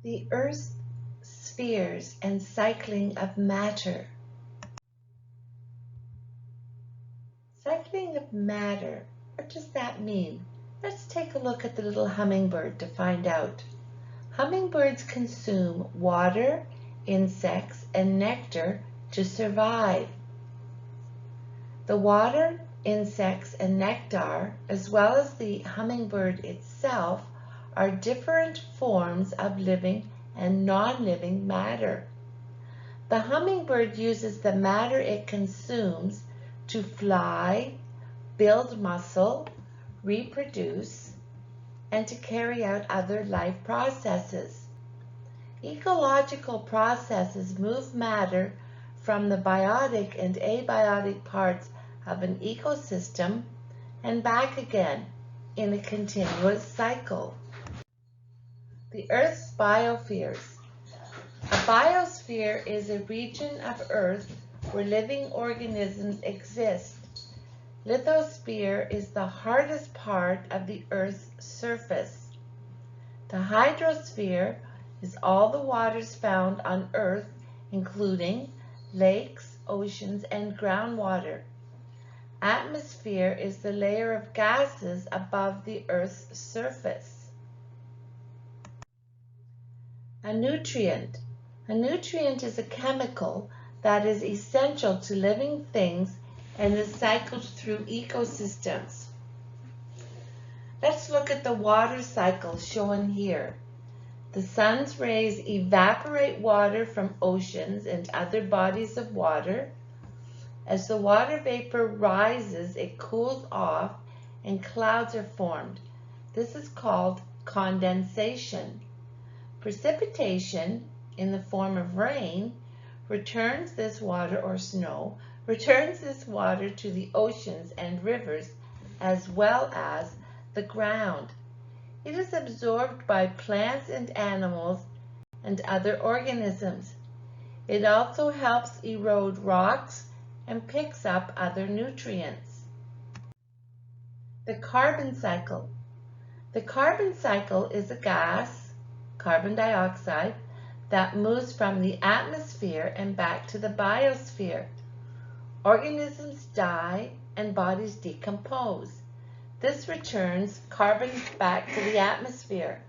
The Earth's spheres and cycling of matter. Cycling of matter, what does that mean? Let's take a look at the little hummingbird to find out. Hummingbirds consume water, insects, and nectar to survive. The water, insects, and nectar, as well as the hummingbird itself, are different forms of living and non-living matter. The hummingbird uses the matter it consumes to fly, build muscle, reproduce, and to carry out other life processes. Ecological processes move matter from the biotic and abiotic parts of an ecosystem and back again in a continuous cycle. The Earth's biospheres. A biosphere is a region of Earth where living organisms exist. Lithosphere is the hardest part of the Earth's surface. The hydrosphere is all the waters found on Earth, including lakes, oceans, and groundwater. Atmosphere is the layer of gases above the Earth's surface. A nutrient. A nutrient is a chemical that is essential to living things and is cycled through ecosystems. Let's look at the water cycle shown here. The sun's rays evaporate water from oceans and other bodies of water. As the water vapor rises, it cools off and clouds are formed. This is called condensation. Precipitation, in the form of rain, returns this water or snow, returns this water to the oceans and rivers as well as the ground. It is absorbed by plants and animals and other organisms. It also helps erode rocks and picks up other nutrients. The carbon cycle. The carbon cycle is a gas, carbon dioxide, that moves from the atmosphere and back to the biosphere. Organisms die and bodies decompose. This returns carbon back to the atmosphere.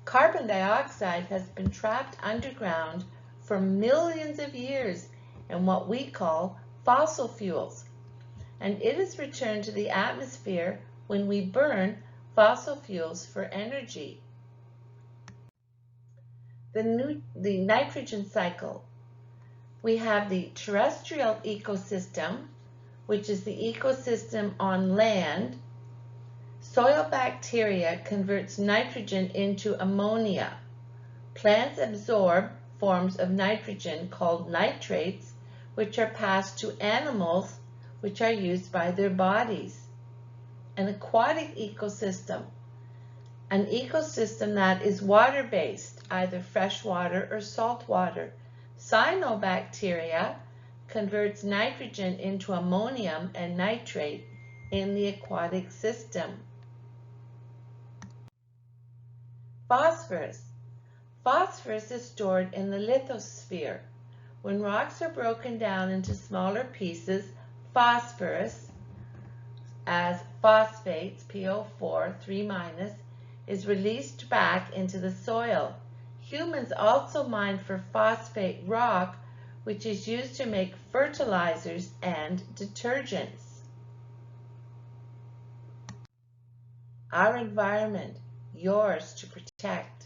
Carbon dioxide has been trapped underground for millions of years in what we call fossil fuels, and it is returned to the atmosphere when we burn fossil fuels for energy. The nitrogen cycle. We have the terrestrial ecosystem, which is the ecosystem on land. Soil bacteria converts nitrogen into ammonia. Plants absorb forms of nitrogen called nitrates, which are passed to animals, which are used by their bodies. An aquatic ecosystem. An ecosystem that is water-based, either freshwater or saltwater. Cyanobacteria converts nitrogen into ammonium and nitrate in the aquatic system. Phosphorus. Phosphorus is stored in the lithosphere. When rocks are broken down into smaller pieces, phosphorus, as phosphates, PO4, 3-, is released back into the soil. Humans also mine for phosphate rock, which is used to make fertilizers and detergents. Our environment, yours to protect.